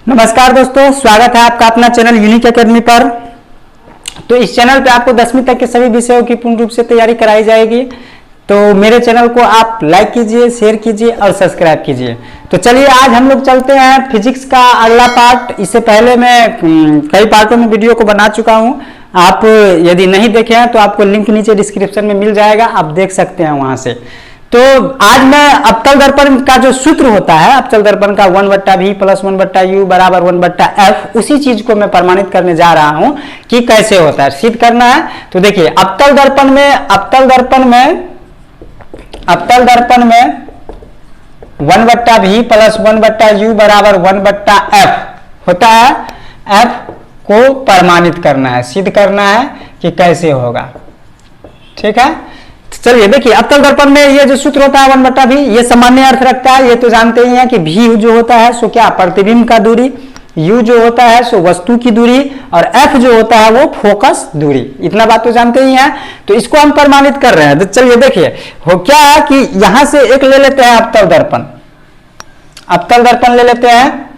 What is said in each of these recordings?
नमस्कार दोस्तों, स्वागत है आपका अपना चैनल यूनिक एकेडमी पर। तो इस चैनल पे आपको 10वीं तक के सभी विषयों की पूर्ण रूप से तैयारी कराई जाएगी। तो मेरे चैनल को आप लाइक कीजिए, शेयर कीजिए और सब्सक्राइब कीजिए। तो चलिए आज हम लोग चलते हैं फिजिक्स का अगला पार्ट। इससे पहले मैं कई पार्टों में वीडियो को बना चुका हूँ। आप यदि नहीं देखे हैं तो आपको लिंक नीचे डिस्क्रिप्शन में मिल जाएगा, आप देख सकते हैं वहां से। तो आज मैं अवतल दर्पण का जो सूत्र होता है, अवतल दर्पण का 1/v + 1/u = 1/f, उसी चीज को मैं प्रमाणित करने जा रहा हूं कि कैसे होता है, सिद्ध करना है। तो देखिए अवतल दर्पण में 1/v + 1/u = 1/f होता है। f को प्रमाणित करना है, सिद्ध करना है कि कैसे होगा। ठीक है, चलिए देखिए अवतल दर्पण में ये जो सूत्र होता है 1/v, ये सामान्य अर्थ रखता है। ये तो जानते ही हैं कि v जो होता है सो क्या, प्रतिबिंब का दूरी, u जो होता है सो वस्तु की दूरी, और f जो होता है वो फोकस दूरी। इतना बात तो जानते ही हैं। तो इसको हम प्रमाणित कर रहे हैं। तो चलिए देखिए हो क्या है कि यहां से एक ले लेते हैं अवतल दर्पण ले लेते हैं।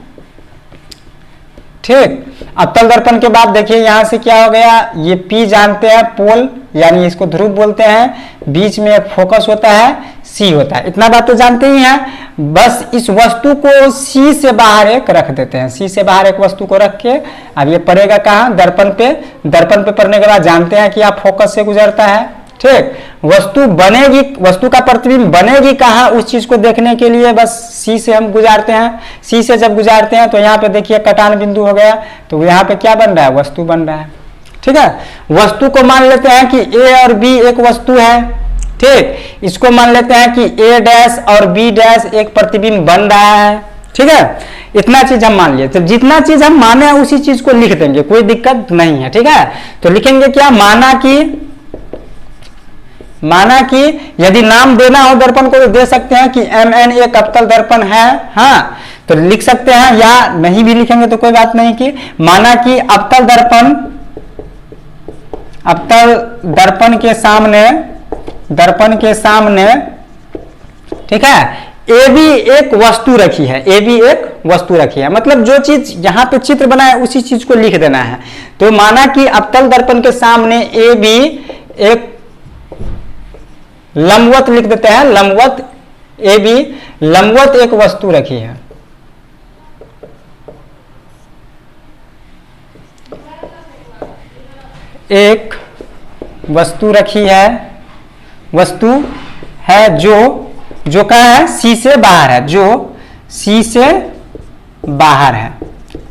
ठीक, अवतल दर्पण के बाद देखिए यहां से क्या हो गया, ये P जानते हैं, पोल यानी इसको ध्रुव बोलते हैं, बीच में एक फोकस होता है, C होता है। इतना बात तो जानते ही हैं। बस इस वस्तु को C से बाहर एक रख देते हैं। C से बाहर एक वस्तु को रख के अब ये पड़ेगा कहाँ, दर्पण पे। दर्पण पे पड़ने के बाद जानते हैं कि आप फोकस से गुजरता है। ठीक, वस्तु बनेगी, वस्तु का प्रतिबिंब बनेगी कहाँ, उस चीज को देखने के लिए बस C से हम गुजारते हैं। C से जब गुजारते हैं तो यहाँ पे देखिए कटान बिंदु हो गया। तो यहाँ पे क्या बन रहा है, वस्तु बन रहा है। ठीक है, वस्तु को मान लेते हैं कि A और B एक वस्तु है। ठीक, इसको मान लेते हैं कि A' और B' एक प्रतिबिंब बन रहा है। ठीक है, इतना चीज हम मान लिए। तो जितना चीज हम माने उसी चीज को लिख देंगे, कोई दिक्कत नहीं है। ठीक है, तो लिखेंगे क्या, माना कि यदि नाम देना हो दर्पण को तो दे सकते हैं कि MN एक अवतल दर्पण है। हाँ, तो लिख सकते हैं, या नहीं भी लिखेंगे तो कोई बात नहीं। कि माना कि अवतल दर्पण के सामने ठीक है AB एक वस्तु रखी है। मतलब जो चीज यहाँ पे चित्र बना है उसी चीज को लिख देना है। तो माना कि अवतल दर्पण के सामने AB एक लंबवत लिख देते हैं, AB लंबवत एक वस्तु रखी है। एक वस्तु रखी है, वस्तु है जो कहाँ है, C से बाहर है, जो C से बाहर है।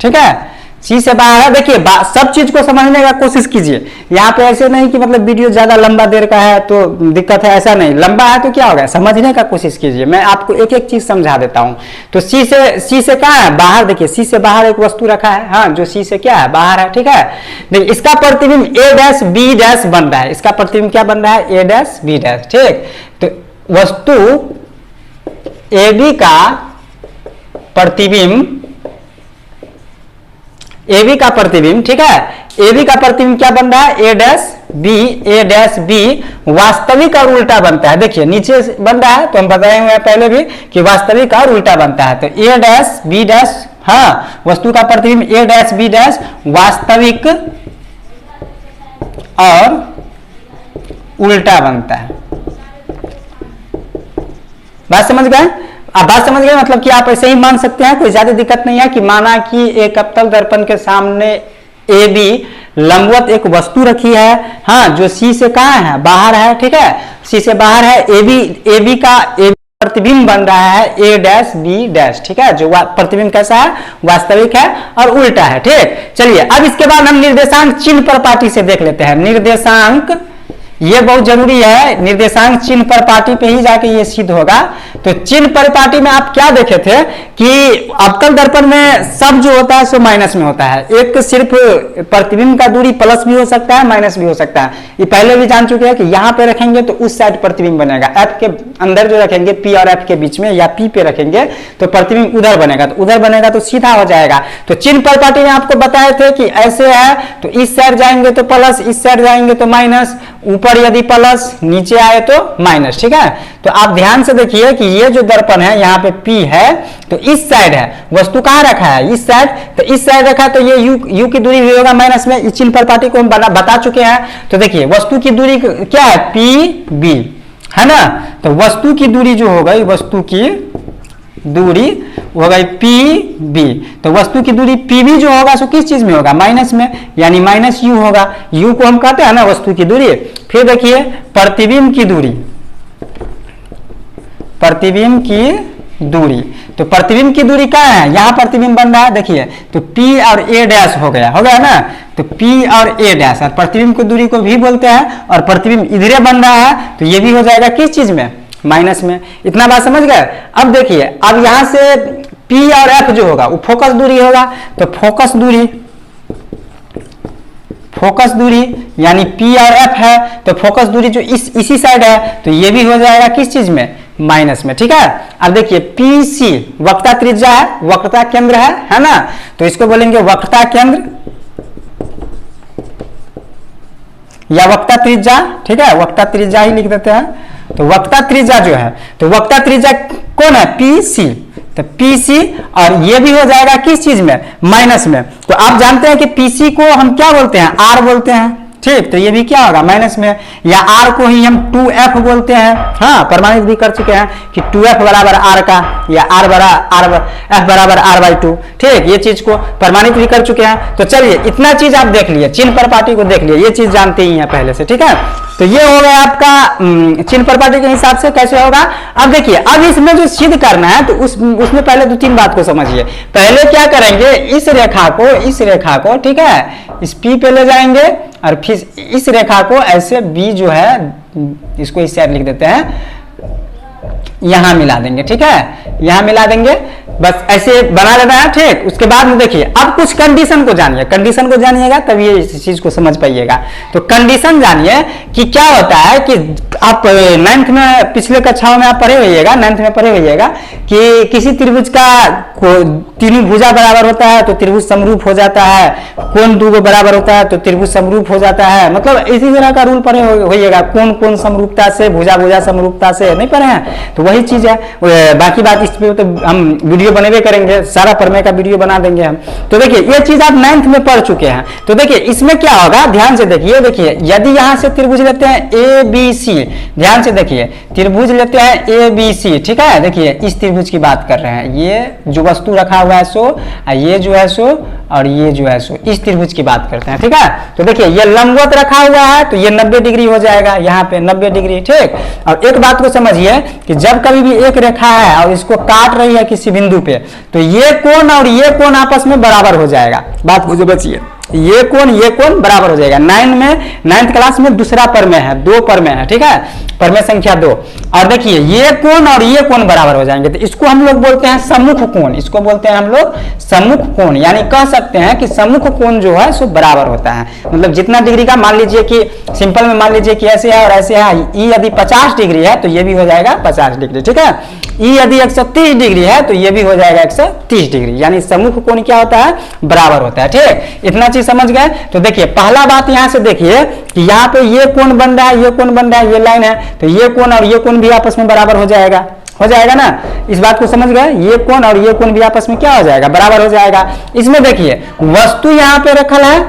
ठीक है, C से बाहर है। देखिए सब चीज को समझने का कोशिश कीजिए। यहाँ पे ऐसे नहीं कि मतलब वीडियो ज्यादा लंबा देर का है तो दिक्कत है, ऐसा नहीं। लंबा है तो क्या होगा, समझने का कोशिश कीजिए। मैं आपको एक एक चीज समझा देता हूँ। तो C से कहाँ है, बाहर। देखिए C से बाहर एक वस्तु रखा है, हाँ, जो C से क्या है, बाहर है। ठीक है, देखिए इसका प्रतिबिंब A', B' बन रहा है। इसका प्रतिबिंब क्या बन रहा है, A', B'। ठीक, तो वस्तु AB का प्रतिबिंब ठीक है, AB का प्रतिबिंब क्या बन रहा है, A', B वास्तविक और उल्टा बनता है। देखिए नीचे बन रहा है तो हम बताए हुए हैं पहले भी कि वास्तविक और उल्टा बनता है। तो A', B', हाँ, वस्तु का प्रतिबिंब A', B' वास्तविक और उल्टा बनता है। बात समझ गए? आप बात समझ गए, मतलब कि आप ऐसे ही मान सकते हैं, कोई ज्यादा दिक्कत नहीं है। कि माना कि एक अवतल दर्पण के सामने AB लंबवत एक वस्तु रखी है, हाँ, जो C से कहाँ है, बाहर है। ठीक है, C से बाहर है। AB का प्रतिबिंब बन रहा है A', B'। ठीक है, जो प्रतिबिंब कैसा है, वास्तविक है और उल्टा है। ठीक, चलिए अब इसके बाद हम निर्देशांक चिन्ह प्रपाटी से देख लेते हैं। निर्देशांक ये बहुत जरूरी है, निर्देशांक चिन्ह परिपाटी पे ही जाके ये सिद्ध होगा। तो चिन्ह परिपाटी में आप क्या देखे थे कि अवतल दर्पण में सब जो होता है सो माइनस में होता है। एक सिर्फ प्रतिबिंब का दूरी प्लस भी हो सकता है, माइनस भी हो सकता है। ये पहले भी जान चुके हैं कि यहाँ पे रखेंगे तो उस साइड प्रतिबिंब बनेगा। F के अंदर जो रखेंगे, P और F के बीच में, या P पे रखेंगे तो प्रतिबिंब उधर बनेगा। तो उधर बनेगा तो सीधा हो जाएगा। तो चिन्ह परिपाटी में आपको बताए थे कि ऐसे है तो इस साइड जाएंगे तो प्लस, इस साइड जाएंगे तो माइनस, ऊपर यदि प्लस नीचे आए तो माइनस, ठीक है। तो आप ध्यान से देखिए कि ये जो दर्पण है यहाँ पे P है तो इस साइड है, वस्तु कहाँ रखा है, इस साइड, तो इस साइड रखा तो ये U की दूरी भी होगा माइनस में, इस चिन्ह प्रपाटी को हम बता चुके हैं। तो देखिए वस्तु की दूरी क्या है, PB है ना। तो वस्तु की दूरी जो होगा, वस्तु की दूरी होगा PB, तो वस्तु की दूरी PB जो होगा सो किस चीज में होगा, माइनस में, यानी माइनस U होगा। U को हम कहते हैं ना वस्तु की दूरी। फिर देखिए प्रतिबिंब की दूरी, प्रतिबिंब की दूरी, तो प्रतिबिंब की दूरी क्या है, यहाँ प्रतिबिंब बन रहा है देखिए, तो P और A डैश हो गया ना, तो P और A डैश, और प्रतिबिंब की दूरी को भी बोलते हैं, और प्रतिबिंब इधरे बन रहा है तो ये भी हो जाएगा किस चीज में, माइनस में। इतना बात समझ गए। अब देखिए अब यहां से P और F जो होगा वो फोकस दूरी होगा, तो फोकस दूरी यानी P और F है, तो फोकस दूरी जो इसी साइड है तो ये भी हो जाएगा किस चीज में, माइनस में, ठीक है। अब देखिए PC वक्रता त्रिज्या है, वक्रता केंद्र है ना, तो इसको बोलेंगे वक्रता केंद्र या वक्रता त्रिज्या, ठीक है, वक्रता त्रिज्या ही लिख देते हैं। तो वक्रता त्रिज्या जो है, तो वक्रता त्रिज्या कौन है, PC, तो PC, और ये भी हो जाएगा किस चीज में, माइनस में। तो आप जानते हैं कि PC को हम क्या बोलते हैं, R बोलते हैं, ठीक, तो ये भी क्या होगा, माइनस में, या R को ही हम 2F बोलते हैं, हाँ प्रमाणित भी कर चुके हैं कि 2F बराबर R का, या F बराबर R/2, ठीक, ये चीज को प्रमाणित भी कर चुके हैं। तो चलिए इतना चीज आप देख लिए, चिन्ह प्रपाटी को देख लिए, ये चीज जानते ही हैं पहले से, ठीक है। तो ये हो गया आपका चिन्ह प्रपाटी के हिसाब से कैसे होगा। अब देखिए अब इसमें जो सिद्ध करना है तो उसमें पहले 2-3 बात को समझिए। पहले क्या करेंगे, इस रेखा को ठीक है, इस P पे ले जाएंगे, और फिर इस रेखा को ऐसे B जो है इसको इस साइड लिख देते हैं, यहां मिला देंगे, ठीक है, यहां मिला देंगे, बस ऐसे बना लेना है, ठीक। उसके बाद में देखिए अब कुछ कंडीशन को जानिए, कंडीशन को जानिएगा तब ये इस चीज को समझ पाइएगा। तो कंडीशन जानिए कि क्या होता है कि आप 9th में, पिछले कक्षाओं में आप पढ़े होइएगा, 9th में पढ़े होइएगा कि किसी त्रिभुज का तीनों भुजा बराबर होता है तो त्रिभुज समरूप हो जाता है, कोण 2 बराबर होता है तो त्रिभुज समरूप हो जाता है, मतलब इसी तरह का रूल पढ़े होइएगा, कोण समरूपता से, भुजा समरूपता से, नहीं पढ़े हैं, तो वही चीज है। बाकी बात इस पे तो हम वीडियो बनेबे करेंगे, सारा प्रमेय का वीडियो बना देंगे हम। तो देखिए ये चीज आप 9th में पढ़ चुके हैं। तो देखिए इसमें क्या होगा, ध्यान से देखिए यदि यहां से त्रिभुज लेते हैं ABC, ध्यान से देखिए त्रिभुज लेते हैं ABC, ठीक है, देखिए इस त्रिभुज की बात कर रहे हैं, ये जो वस्तु रखा हुआ है सो, ये जो है सो, और ये जो है सो, इस त्रिभुज की बात करते हैं, ठीक है। तो देखिए ये लंबवत रखा हुआ है तो ये 90 डिग्री हो जाएगा, यहाँ पे 90 डिग्री, ठीक। और एक बात को समझिए कि जब कभी भी एक रेखा है और इसको काट रही है किसी बिंदु पे, तो ये कोण और ये कोण आपस में बराबर हो जाएगा, बात मुझे बचिए, ये कोण बराबर हो जाएगा। 9th क्लास में दूसरा प्रमेय है, 2 प्रमेय है, ठीक है, प्रमेय संख्या 2। और देखिए ये कोण और ये कोण बराबर हो जाएंगे, तो इसको हम लोग बोलते हैं सम्मुख कोण, इसको बोलते हैं हम लोग सम्मुख कोण, यानी कह सकते हैं कि सम्मुख कोण जो है सो बराबर होता है, मतलब जितना डिग्री का, मान लीजिए कि सिंपल में मान लीजिए कि ऐसे है और ऐसे है, ई यदि 50 डिग्री है तो ये भी हो जाएगा 50 डिग्री, ठीक है, ई यदि 130 डिग्री है तो ये भी हो जाएगा 130 डिग्री, यानी सम्मुख कोण क्या होता है, बराबर होता है, ठीक। इतना चीज समझ गए। तो देखिए पहला बात यहां से देखिए कि यहाँ पे ये कोण बन रहा है, ये कोण बन रहा है, ये लाइन है, तो ये कोण और ये कोण भी आपस में बराबर हो जाएगा ना, इस बात को समझ गए, ये कोण और ये कोण भी आपस में क्या हो जाएगा, बराबर हो जाएगा। इसमें देखिए वस्तु यहाँ पे रखल है,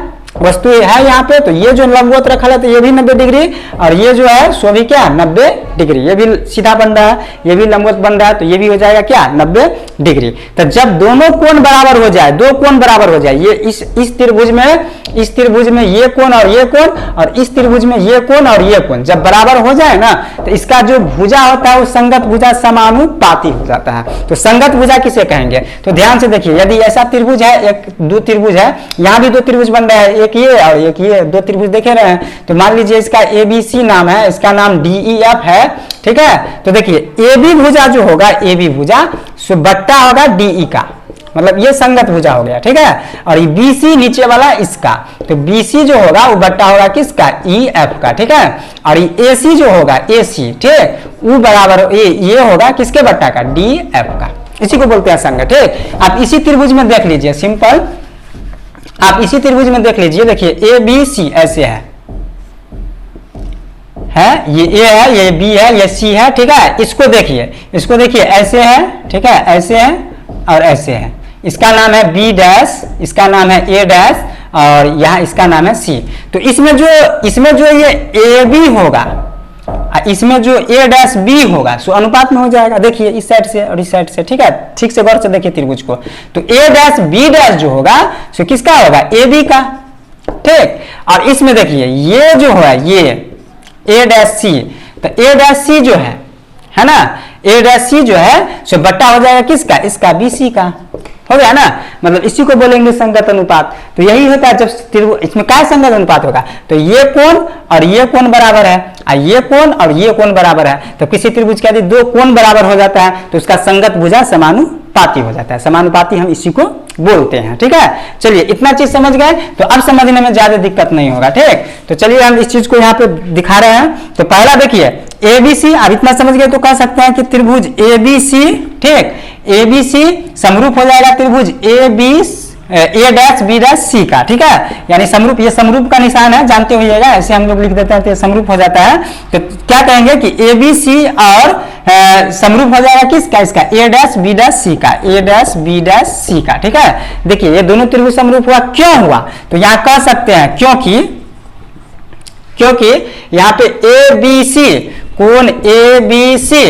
वस्तु है यहाँ पे, तो ये जो लंबवत रखा है तो ये भी 90 डिग्री, और ये जो है सो भी क्या 90 डिग्री, ये भी सीधा बन रहा है, ये भी लंबवत बन रहा है, तो ये भी हो जाएगा क्या 90 डिग्री। तो जब दोनों कोण बराबर हो जाए, 2 कोण बराबर हो जाए, ये इस त्रिभुज में ये कोण और ये कोण, और इस त्रिभुज में ये कोण और ये कोण जब बराबर हो जाए ना, तो इसका जो भुजा होता है वो संगत भुजा समानुपाती हो जाता है। तो संगत भुजा किसे कहेंगे, तो ध्यान से देखिए, यदि ऐसा त्रिभुज है, 2 त्रिभुज है, यहाँ भी 2 त्रिभुज बन रहा है, एक ये और एक ये, 2 त्रिभुज देखे रहे हैं, तो मान लीजिए इसका ABC नाम है, इसका नाम DEF है, ठीक है। तो देखिए AB भुजा जो होगा, AB भुजा सो बट्टा होगा DE का, मतलब ये संगत भुजा हो गया, ठीक है। और ये BC नीचे वाला इसका, तो BC जो होगा वो बट्टा होगा किसका, EF का, ठीक है। और ये AC जो होगा, AC, ठीक, वो बराबर ये होगा किसके बट्टा का, DF का, इसी को बोलते हैं संगत, ठीक। आप इसी त्रिभुज में देख लीजिए, सिंपल आप इसी त्रिभुज में देख लीजिए, देखिए ABC ऐसे है, है, ये ए है, ये बी है, ये सी है, ठीक है। इसको देखिए ऐसे है, ठीक है, ऐसे है और ऐसे है। इसका नाम है बी डैश, इसका नाम है ए डैश और यहाँ इसका नाम है सी। तो इसमें जो ये ए बी होगा, इसमें जो ए डैश बी होगा सो अनुपात में हो जाएगा। देखिए इस साइड से और इस साइड से, ठीक है, ठीक से गौर से देखिए त्रिभुज को। तो ए डैश बी डैश जो होगा सो किसका होगा, ए बी का, ठीक। और इसमें देखिए ये जो है ये ए डैश सी, तो ए डैश सी जो है ना, ए डैश सी जो है सो बट्टा हो जाएगा किसका, इसका बी सी का, हो गया ना। मतलब इसी को बोलेंगे संगत अनुपात। तो यही होता है जब इसमें क्या संगत अनुपात होगा, तो ये कोण और ये कोण बराबर है, ये कोण और ये कोण बराबर है। तो किसी त्रिभुज के यदि दो कोण बराबर हो जाता है तो उसका संगत भुजा समानुपाती हो जाता है। समानुपाती हम इसी को बोलते हैं, ठीक है। चलिए इतना चीज समझ गए, तो अब समझने में ज्यादा दिक्कत नहीं होगा, ठीक। तो चलिए हम इस चीज को यहाँ पे दिखा रहे हैं। तो पहला देखिए एबीसी, अब इतना समझ गए तो कह सकते हैं कि त्रिभुज एबीसी, ठीक, एबीसी समरूप हो जाएगा त्रिभुज ए डैश बी डैश सी का, ठीक है। यानी समरूप, ये समरूप का निशान है, जानते होइएगा, ऐसे हम लोग लिख देते हैं तो समरूप हो जाता है। तो क्या कहेंगे कि ए बी सी और समरूप हो जाएगा किसका, इसका ए डैश बी डैश सी का, ए डैश बी डैश सी का, ठीक है। देखिए ये दोनों त्रिभुज समरूप हुआ, क्यों हुआ, तो यहाँ कह सकते हैं क्योंकि यहाँ पे ए बी सी, कोण ए बी सी,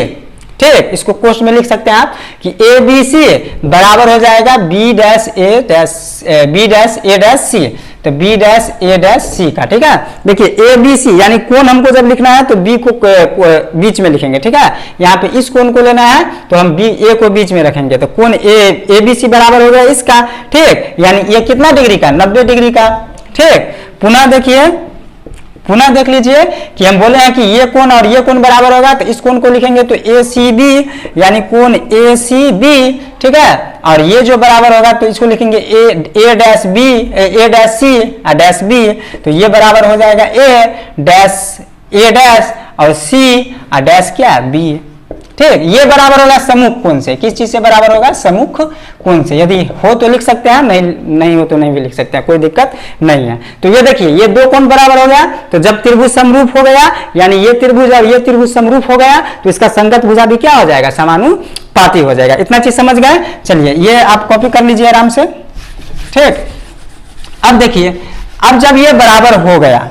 ठीक, इसको कोष्ठ में लिख सकते हैं आप कि ए बी सी बराबर हो जाएगा बी डैश ए डैश सी, तो बी डैश ए डैश सी का, ठीक है। देखिए ए बी सी यानी कोण हमको जब लिखना है तो बी को बीच में लिखेंगे, ठीक है। यहाँ पे इस कोण को लेना है तो हम बी ए को बीच में रखेंगे, तो कोण ए बी सी बराबर हो गया इसका, ठीक। यानी ये कितना डिग्री का, 90 डिग्री का, ठीक। पुनः देख लीजिए कि हम बोले हैं कि ये कोण और ये कोण बराबर होगा, तो इस कोण को लिखेंगे तो ए सी बी, यानी कोण ए सी बी, ठीक है। और ये जो बराबर होगा तो इसको लिखेंगे ए डैश बी, ए डैश सी और डैश बी, तो ये बराबर हो जाएगा ए डैश और सी और डैश क्या, बी, ठीक। ये बराबर होगा सम्मुख कोण से, किस चीज से बराबर होगा, सम्मुख कोण से। यदि हो तो लिख सकते हैं, नहीं हो तो नहीं भी लिख सकते हैं, कोई दिक्कत नहीं है। तो ये देखिए ये दो कोण बराबर हो गया, तो जब त्रिभुज समरूप हो गया, यानी ये त्रिभुज और ये त्रिभुज समरूप हो गया, तो इसका संगत भुजा भी क्या हो जाएगा, समानुपाती हो जाएगा। इतना चीज समझ गए। चलिए ये आप कॉपी कर लीजिए आराम से, ठीक। अब देखिए, अब जब ये बराबर हो गया,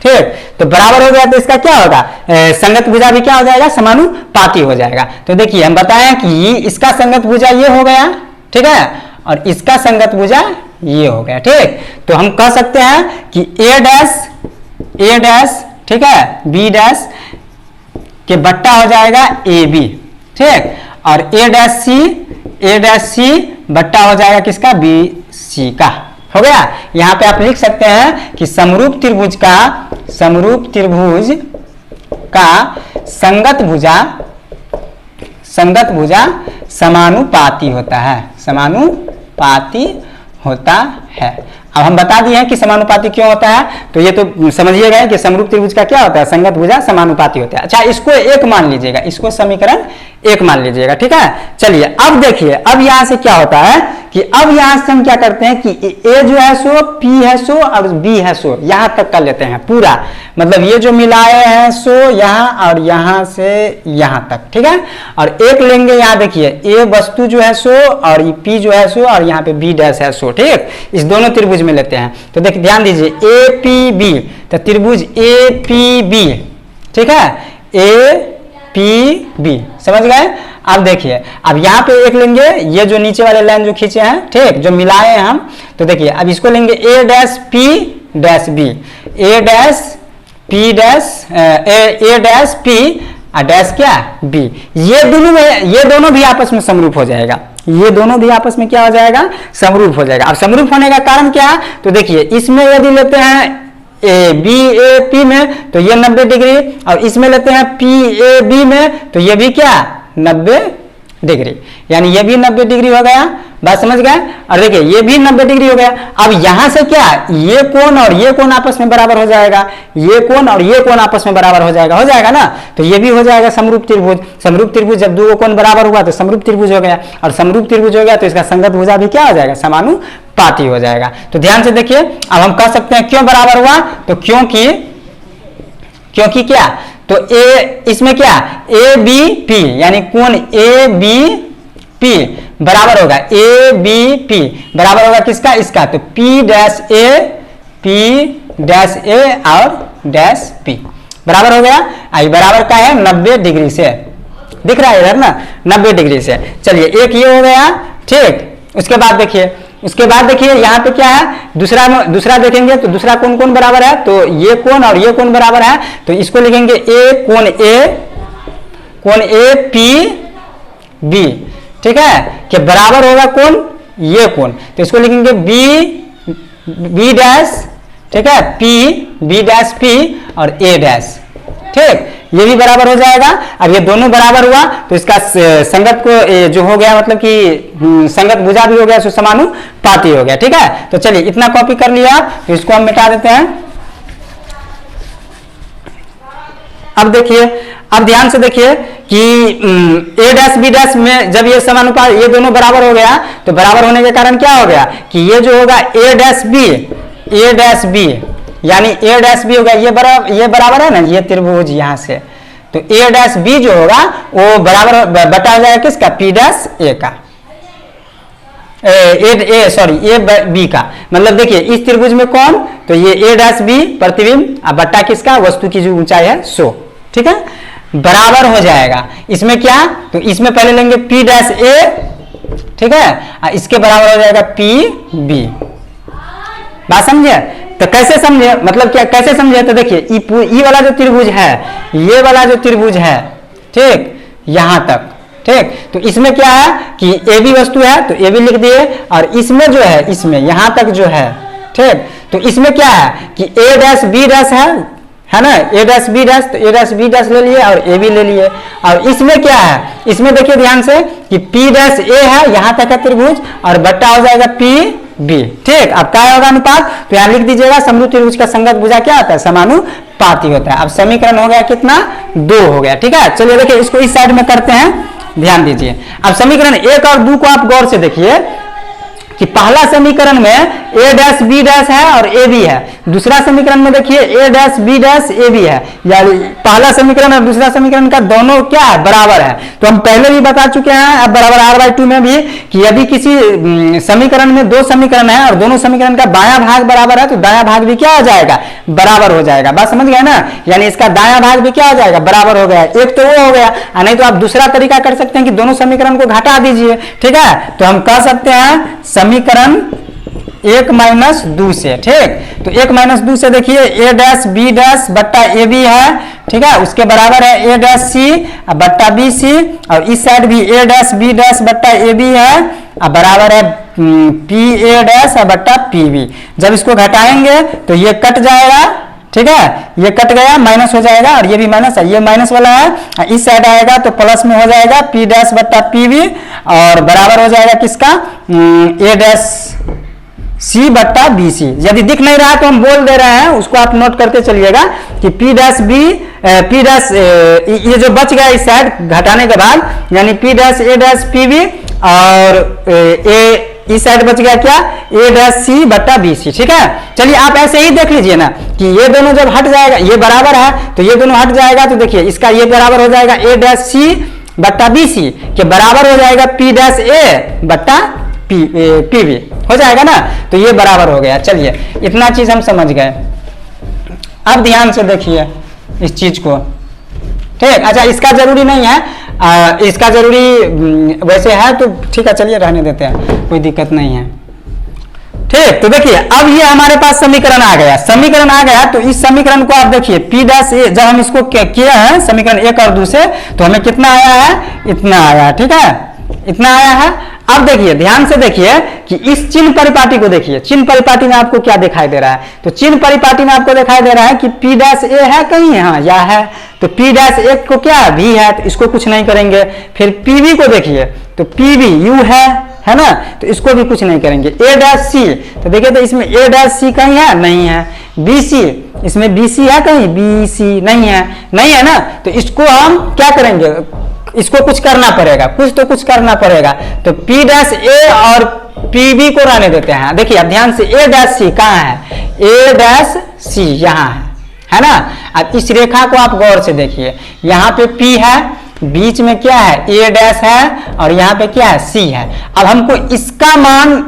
ठीक, तो बराबर हो गया तो इसका क्या होगा, संगत भुजा भी क्या हो जाएगा, समानुपाती हो जाएगा। तो देखिए हम बताएं कि इसका संगत भुजा ये हो गया, ठीक है, और इसका संगत भुजा ये हो गया, ठीक। तो हम कह सकते हैं कि ए डैश, ठीक है, बी डैश के बट्टा हो जाएगा ए बी, ठीक, और ए डैश सी बट्टा हो जाएगा किसका, बी सी का, हो गया। यहां पे आप लिख सकते हैं कि समरूप त्रिभुज का संगत भुजा समानुपाती होता है, समानुपाती होता है। अब हम बता दिए हैं कि समानुपाती क्यों होता है, तो ये तो समझिएगा कि समरूप त्रिभुज का क्या होता है, संगत भुजा समानुपाती होता है। अच्छा इसको एक मान लीजिएगा, इसको समीकरण एक मान लीजिएगा, ठीक है। चलिए अब देखिए, अब यहां से क्या होता है कि अब यहां से हम क्या करते हैं कि ए जो है सो, पी है सो और बी है सो, यहां तक कर लेते हैं पूरा, मतलब ये जो मिलाए हैं सो यहां और यहां से यहां तक, ठीक है। और एक लेंगे, यहां देखिए ए वस्तु जो है सो और पी जो है सो और यहाँ पे बी डैश है सो, ठीक। इस दोनों त्रिभुज में लेते हैं, तो देखिए ध्यान दीजिए ए पी बी, तो त्रिभुज ए पी बी, ठीक है, ए पी बी, समझ गए। अब देखिए, अब यहाँ पे एक लेंगे, ये जो नीचे वाले लाइन जो खींचे हैं, ठीक, जो मिलाए हैं हम, तो देखिए अब इसको लेंगे ए डैश पी डैश बी, ए डैश पी डैश ए डैश पी और डैश क्या, बी। ये दोनों भी आपस में समरूप हो जाएगा, ये दोनों भी आपस में क्या हो जाएगा, समरूप हो जाएगा। अब समरूप होने का कारण क्या है, तो देखिए इसमें यदि लेते हैं ए बी ए पी में तो ये 90 डिग्री, और इसमें लेते हैं पी ए बी में तो ये भी क्या 90 डिग्री, यानी ये भी 90 डिग्री हो गया, बात समझ गए। और देखिए ये भी 90 डिग्री हो गया। अब यहां से क्या, ये कोण और ये कोण आपस में बराबर हो जाएगा, ये कोण और ये कोण आपस में बराबर हो जाएगा ना, तो ये भी हो जाएगा समरूप त्रिभुज। समरूप त्रिभुज जब दो कोण बराबर हुआ तो समरूप त्रिभुज हो गया, और समरूप त्रिभुज हो गया तो इसका संगत भुजा भी क्या हो जाएगा, समानुपाती हो जाएगा। तो ध्यान से देखिए, अब हम कह सकते हैं क्यों बराबर हुआ, तो क्योंकि क्या, तो ए इसमें क्या ए बी पी यानी कोण ए बी पी बराबर होगा ए बी पी बराबर होगा किसका, इसका। तो P dash A P dash A और डैश पी बराबर हो गया। आई बराबर का है 90 डिग्री से, दिख रहा है इधर ना 90 डिग्री से। चलिए एक ये हो गया, ठीक। उसके बाद देखिए यहाँ पे क्या है, दूसरा देखेंगे तो दूसरा कोण कौन बराबर है, तो ये कोण और ये कोण बराबर है। तो इसको लिखेंगे कोण ए पी बी, ठीक है, कि बराबर होगा कौन, ये कोण। तो इसको लिखेंगे बी डैश, ठीक है, बी डैश पी और ए डैश, ठीक, ये भी बराबर हो जाएगा। अब ये दोनों बराबर हुआ तो इसका संगत को जो हो गया मतलब कि संगत भुजा भी हो गया, सो समानुपाती हो गया, ठीक है। तो चलिए इतना कॉपी कर लिया, तो इसको हम मिटा देते हैं। अब देखिए, अब ध्यान से देखिए कि ए डैश बी डैश में जब ये समानुपात, ये दोनों बराबर हो गया, तो बराबर होने के कारण क्या हो गया कि ये जो होगा ए डैश बी यानी ए डैश बी होगा, ये बराबर है ना ये त्रिभुज यहाँ से, तो ए डैश बी जो होगा वो बराबर बटा हो जाएगा किसका, पी डैश ए का, ए बी का। मतलब देखिए इस त्रिभुज में कौन, तो ये ए डैश बी प्रतिबिंब, अब बट्टा किसका, वस्तु की जो ऊंचाई है 100, ठीक है, बराबर हो जाएगा। इसमें क्या, तो इसमें पहले लेंगे पी डैश ए, ठीक है, इसके बराबर हो जाएगा पी बी। बात समझे, तो कैसे समझे, मतलब क्या कैसे समझे, तो देखिए ई वाला जो त्रिभुज है, ये वाला जो त्रिभुज है, ठीक, यहां तक, ठीक, तो इसमें क्या है कि ए बी वस्तु है तो ए बी लिख दिए, और इसमें जो है, इसमें यहां तक जो है, ठीक, तो इसमें क्या है कि ए डैश बी डैश है ना, ए डैश बी डैश, तो ए डैश बी डैश ले लिए और ए बी ले लिए। और इसमें क्या है, इसमें देखिए ध्यान से कि पी डैश ए है, यहां तक है त्रिभुज, और बट्टा हो जाएगा पी बी, ठीक। अब क्या होगा अनुपात, तो यहां लिख दीजिएगा समरूप त्रिभुज का संगत भुजा क्या होता है, समानुपाती होता है। अब समीकरण हो गया कितना, 2 हो गया, ठीक है। चलिए देखिए इसको इस साइड में करते हैं, ध्यान दीजिए। अब समीकरण 1 और 2 को आप गौर से देखिए कि पहला समीकरण में ए डैश बी डैश है और ए बी है, दूसरा समीकरण में देखिए A dash B dash A B है, यानी पहला समीकरण और दूसरा समीकरण का दोनों क्या है, बराबर है। तो हम पहले भी बता चुके हैं, अब बराबर r/2 में भी कि यदि किसी समीकरण में 2 समीकरण है और दोनों समीकरण का बायां भाग बराबर है तो दायां भाग भी क्या हो जाएगा, बराबर हो जाएगा। बात समझ गए ना, यानी इसका दायां भाग भी क्या हो जाएगा, बराबर हो गया। एक तो वो हो गया, नहीं तो आप दूसरा तरीका कर सकते हैं कि दोनों समीकरण को घटा दीजिए, ठीक है। तो हम कह सकते हैं समीकरण 1-2 से, ठीक, तो 1-2 से देखिए ए डैश बी डैश बट्टा ए बी है, ठीक है, उसके बराबर है ए डैश सी बट्टा बी सी, और इस साइड भी ए डैश बी डैश बट्टा ए बी है, अब बराबर है पी ए डैश बट्टा पी बी। जब इसको घटाएंगे तो ये कट जाएगा, ठीक है, ये कट गया, माइनस हो जाएगा, और ये भी माइनस है, ये माइनस वाला है, इस साइड आएगा तो प्लस में हो जाएगा पी डैश बट्टा पी बी, और बराबर हो जाएगा किसका, ए डैश सी बट्टा बी सी। यदि दिख नहीं रहा तो हम बोल दे रहे हैं, उसको आप नोट करते चलिएगा कि P dash B P dash ये जो बच गया इस साइड घटाने के बाद, यानी पी डैश ए डैश पी बी, और ए इस साइड बच गया क्या, ए डैश सी बट्टा बी सी, ठीक है। चलिए आप ऐसे ही देख लीजिए ना कि ये दोनों जब हट जाएगा, ये बराबर है तो ये दोनों हट जाएगा, तो देखिए इसका ये बराबर हो जाएगा ए डैश सी बट्टा बी सी के बराबर हो जाएगा पी डैश ए बट्टा पी बी हो जाएगा ना, तो ये बराबर हो गया। चलिए इतना चीज हम समझ गए। अब ध्यान से देखिए इस चीज को, ठीक। अच्छा इसका जरूरी नहीं है, इसका जरूरी वैसे है तो ठीक है, चलिए रहने देते हैं, कोई दिक्कत नहीं है, ठीक। तो देखिए अब ये हमारे पास समीकरण आ गया, तो इस समीकरण को आप देखिए पी डैश ए, जब हम इसको किया है समीकरण 1 और 2 से, तो हमें कितना आया है, इतना आया, ठीक है, इतना आया है। अब देखिए ध्यान से देखिए कि इस चिन्ह परिपाटी को देखिए, चिन्ह परिपाटी में आपको क्या दिखाई दे रहा है, तो चिन्ह परिपाटी में आपको दिखाई दे रहा है कि पी डैश ए है कहीं, हाँ या है, तो पी डैश ए को क्या भी है, तो इसको कुछ नहीं करेंगे। फिर पी बी को देखिए तो पी बी यू है ना, तो इसको भी कुछ नहीं करेंगे। ए डैश सी, तो देखिए तो इसमें ए डैश सी कहीं है, नहीं है। बी सी, इसमें बी सी है कहीं, बी सी नहीं है ना, तो इसको हम क्या करेंगे, इसको कुछ करना पड़ेगा, कुछ करना पड़ेगा। तो पी डैश ए और पी बी को रहने देते हैं। देखिए अब ध्यान से ए डैश सी कहाँ है, ए डैश सी यहाँ है ना। अब इस रेखा को आप गौर से देखिए, यहाँ पे P है, बीच में क्या है A डैश है और यहाँ पे क्या है C है। अब हमको इसका मान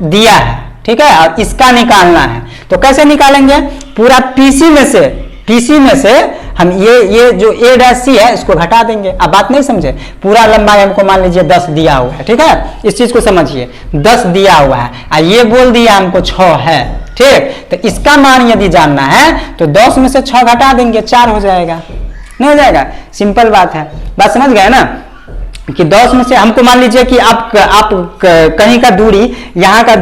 दिया है, ठीक है, और इसका निकालना है। तो कैसे निकालेंगे, पूरा PC में से हम ये जो A डैश C है इसको घटा देंगे। अब बात नहीं समझे, पूरा लंबाई हमको मान लीजिए 10 दिया हुआ है, ठीक है, इस चीज को समझिए, 10 दिया हुआ है और ये बोल दिया हमको 6 है, ठीक। तो इसका मान यदि जानना है तो 10 में से 6 घटा देंगे, 4 हो जाएगा, नहीं हो जाएगा, सिंपल बात है। बात समझ गए ना, कि 10 में से हमको मान लीजिए कि आप कहीं का दूरी, यहाँ का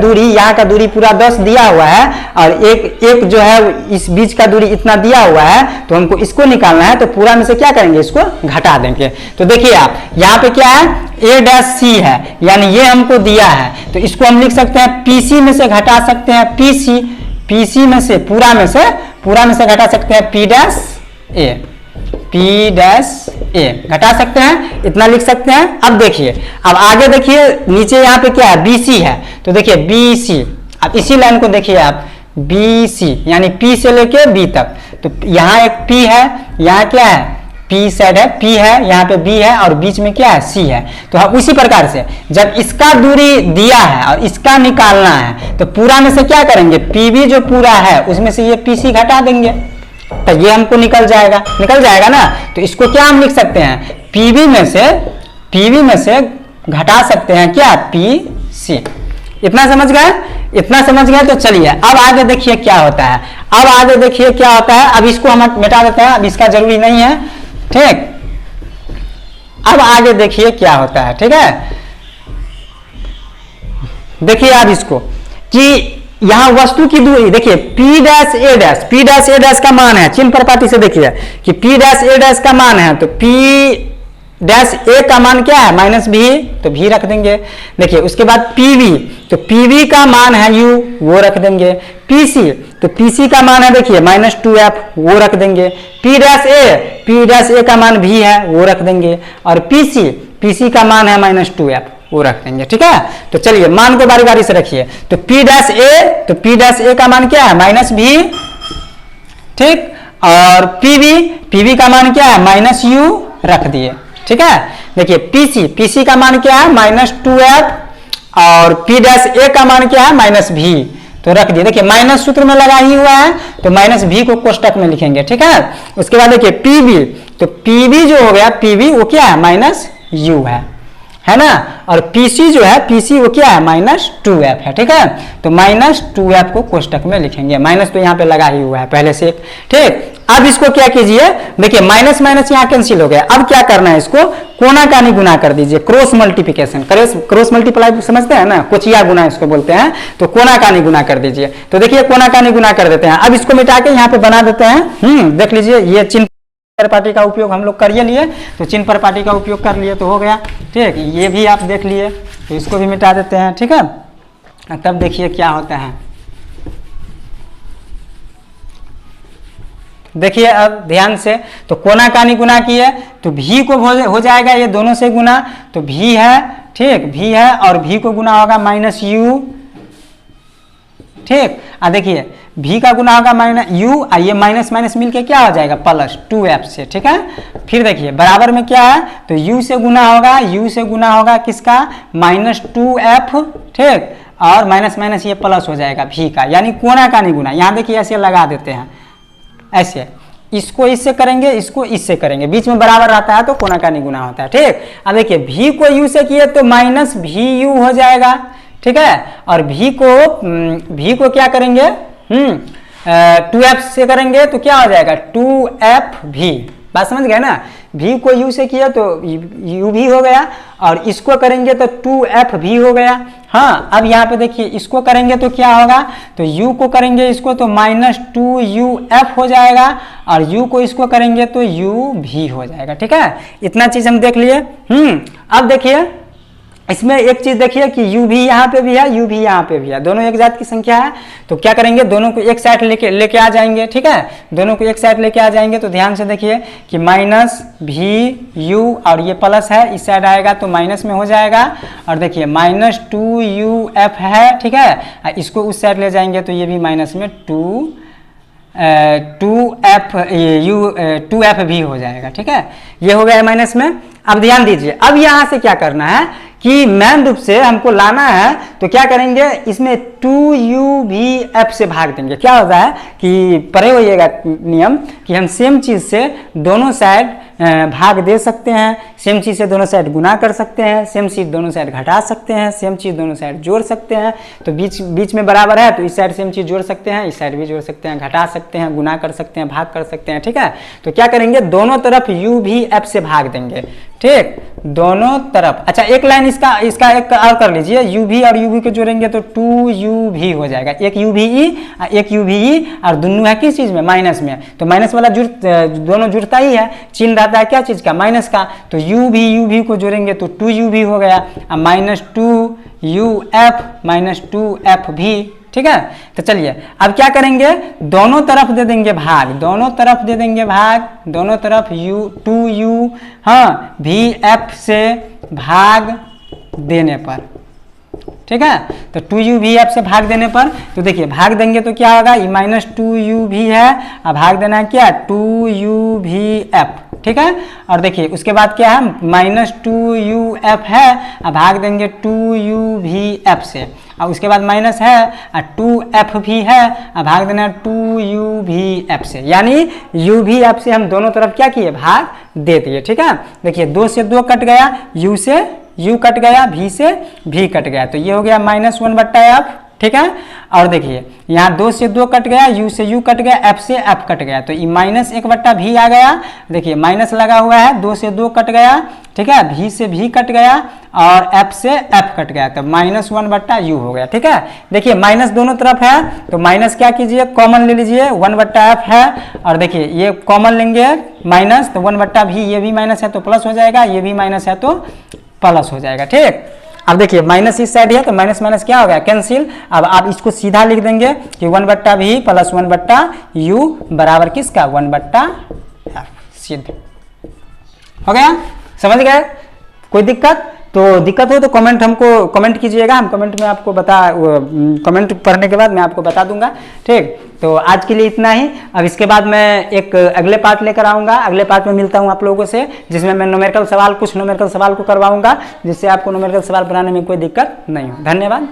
दूरी पूरा 10 दिया हुआ है और एक जो है इस बीच का दूरी इतना दिया हुआ है, तो हमको इसको निकालना है। तो पूरा में से क्या करेंगे, इसको घटा देंगे। तो देखिए आप यहाँ पे क्या है, A डैश C है, यानी ये हमको दिया है, तो इसको हम लिख सकते हैं PC में से घटा सकते हैं PC में से पूरा में से घटा सकते हैं P डैश A घटा सकते हैं, इतना लिख सकते हैं। अब देखिए, अब आगे देखिए, नीचे यहाँ पे क्या है BC है, तो देखिए BC, अब इसी लाइन को देखिए आप BC, यानी P से लेके B तक, तो यहाँ एक P है, यहाँ क्या है P साइड है, P है, यहाँ पे B है और बीच में क्या है C है। तो हम उसी प्रकार से जब इसका दूरी दिया है और इसका निकालना है, तो पूरा में से क्या करेंगे, PB जो पूरा है उसमें से ये PC घटा देंगे, तो ये हमको निकल जाएगा ना। तो इसको क्या हम लिख सकते हैं, PB में से घटा सकते हैं क्या, PC। इतना समझ गए, तो चलिए अब आगे देखिए क्या होता है। अब इसको हम मिटा देते हैं, अब इसका जरूरी नहीं है, ठीक। अब आगे देखिए क्या होता है, ठीक है। देखिए अब इसको कि यहाँ वस्तु की दूरी देखिए P डैश A डैश का मान है, चिन्ह प्रपाटी से देखिए कि P डैश A डैश का मान है, तो P डैश A का मान क्या है -B, तो V रख देंगे। देखिए उसके बाद PV, तो PV का मान है U, वो रख देंगे। PC, तो PC का मान है देखिए -2F, वो रख देंगे। P डैश A का मान V है, वो रख देंगे। और PC का मान है -2F, वो रख देंगे, ठीक है। तो चलिए मान को बारी बारी से रखिए, तो P डैश A का मान क्या है -B, ठीक। और PV का मान क्या है -U रख दिए, ठीक है। देखिए PC का मान क्या है -2F और P डैश A का मान क्या है -V, तो रख दिए। देखिए माइनस सूत्र में लगा ही हुआ है, तो -V को कोष्टक में लिखेंगे, ठीक है। उसके बाद देखिए PV, तो PV जो हो गया, PV वो क्या है -U है ना। और PC जो है, PC वो क्या है -2F है, ठीक है। तो -2F को कोष्टक में लिखेंगे, माइनस तो यहाँ पे लगा ही हुआ है पहले से, ठीक। अब इसको क्या कीजिए, देखिए माइनस यहाँ कैंसिल हो गया। अब क्या करना है, इसको कोना कानी गुना कर दीजिए, क्रॉस मल्टीप्लिकेशन, क्रॉस मल्टीप्लाई समझते हैं ना, कोचिया गुना इसको बोलते हैं, तो कोना कानी गुना कर दीजिए। तो देखिए कोना कानी गुना कर देते हैं। अब इसको मिटा के यहाँ पे बना देते हैं, देख लीजिए, ये चिन्ह प्रपाटी का उपयोग हम लोग कर लिए, तो चिन्ह प्रपाटी का उपयोग कर लिए तो हो गया, ठीक। ये भी आप देख लिए, तो इसको भी मिटा देते हैं, ठीक है। तब देखिए क्या होता है, देखिए अब ध्यान से, तो कोना कानी गुना किए तो V को हो जाएगा ये दोनों से गुना, तो V है, ठीक, V है और V को गुना होगा -U, ठीक। देखिए V का गुना होगा -U, ये माइनस मिलके क्या हो जाएगा +2F से, ठीक है। फिर देखिए बराबर में क्या है, तो U से गुना होगा किसका -2F, ठीक, और माइनस ये प्लस हो जाएगा V का, यानी कोना कानी गुना। यहाँ देखिए ऐसे लगा देते हैं, ऐसे इसको इससे करेंगे, इसको इससे करेंगे, बीच में बराबर रहता है तो कोना कानी गुना होता है, ठीक। अब देखिए V को U से किए तो -VU हो जाएगा, ठीक है। और V को क्या करेंगे, 2F से करेंगे तो क्या हो जाएगा 2FV, बात समझ गए ना। V को U से किया तो U भी हो गया, और इसको करेंगे तो 2FV हो गया। हाँ, अब यहाँ पे देखिए इसको करेंगे तो क्या होगा, तो U को करेंगे इसको तो -2UF हो जाएगा, और U को इसको करेंगे तो UV हो जाएगा, ठीक है। इतना चीज हम देख लिए। अब देखिए इसमें एक चीज देखिए कि U भी यहाँ पे भी है, U भी यहाँ पे भी है, दोनों एक जात की संख्या है, तो क्या करेंगे, दोनों को एक साइड लेके आ जाएंगे, ठीक है। दोनों को एक साइड लेके आ जाएंगे, तो ध्यान से देखिए कि -VU और ये प्लस है, इस साइड आएगा तो माइनस में हो जाएगा, और देखिए -2UF है, ठीक है। इसको उस साइड ले जाएंगे तो ये भी माइनस में 2f भी हो जाएगा। ठीक है, ये हो गया माइनस में। अब ध्यान दीजिए, अब यहाँ से क्या करना है कि मेन रूप से हमको लाना है, तो क्या करेंगे, इसमें 2u_v_f से भाग देंगे। क्या होता है कि पढ़े होइएगा नियम कि हम सेम चीज से दोनों साइड भाग दे सकते हैं, सेम चीज से दोनों साइड गुना कर सकते हैं, सेम चीज दोनों साइड घटा सकते हैं, सेम चीज दोनों साइड जोड़ सकते हैं। तो बीच में बराबर है तो इस साइड सेम चीज जोड़ सकते हैं, इस साइड भी जोड़ सकते हैं, घटा सकते हैं, गुना कर सकते हैं, भाग कर सकते हैं। ठीक है, तो क्या करेंगे, दोनों तरफ u_v_f से भाग देंगे। ठीक, दोनों तरफ। अच्छा, एक लाइन इसका एक और कर लीजिए, uv और uv को जोड़ेंगे तो 2uv हो जाएगा। एक uve और एक uve, और दोनों है किस चीज में, माइनस में, तो माइनस वाला दोनों जुड़ता ही है, चिन्ह रहता है क्या चीज का, माइनस का। तो uv को जोड़ेंगे तो 2uv हो गया, और -2uf भी। ठीक है, तो चलिए अब क्या करेंगे, दोनों तरफ दे देंगे भाग, दोनों तरफ दे देंगे भाग, दोनों तरफ 2u हाँ vf से भाग देने पर। ठीक है, तो 2u_v_f से भाग देने पर, तो देखिए भाग देंगे तो क्या होगा, ये -2u_v है, और भाग देना है क्या, 2u_v_f। ठीक है, और देखिए उसके बाद क्या है, -2u_f है, और भाग देंगे 2u_v_f से, और उसके बाद माइनस है, और 2f भी है, और भाग देना है 2u_v_f से। यानी u_v_f से हम दोनों तरफ क्या किए, भाग दे दिए। ठीक है, देखिए 2 से 2 कट गया, u से u कट गया, v से v कट गया, तो ये हो गया -1/f। ठीक है, और देखिए यहाँ 2 से 2 कट गया, u से u कट गया, f से f कट गया, तो ये -1/v आ गया। देखिए माइनस लगा हुआ है, 2 से 2 कट गया। ठीक है, v से v कट गया, और f से f कट गया, तो -1/u हो गया। ठीक है, देखिए माइनस दोनों तरफ है, तो माइनस क्या कीजिए, कॉमन ले लीजिए, 1/f है, और देखिए ये कॉमन लेंगे माइनस, तो 1/v, ये भी माइनस है तो प्लस हो जाएगा, ये भी माइनस है तो प्लस हो जाएगा। ठीक, अब देखिए माइनस इस साइड है तो माइनस माइनस क्या हो गया, कैंसिल। अब आप इसको सीधा लिख देंगे कि 1/v प्लस 1/u बराबर किसका, 1/f। सीधे हो गया, समझ गए, कोई दिक्कत? तो दिक्कत हो तो कमेंट कीजिएगा, हम कमेंट में आपको कमेंट पढ़ने के बाद मैं आपको बता दूंगा। ठीक, तो आज के लिए इतना ही। अब इसके बाद मैं एक अगले पार्ट लेकर आऊँगा, अगले पार्ट में मिलता हूँ आप लोगों से, जिसमें मैं कुछ न्यूमेरिकल सवाल को करवाऊँगा, जिससे आपको न्यूमेरिकल सवाल बनाने में कोई दिक्कत नहीं हो। धन्यवाद।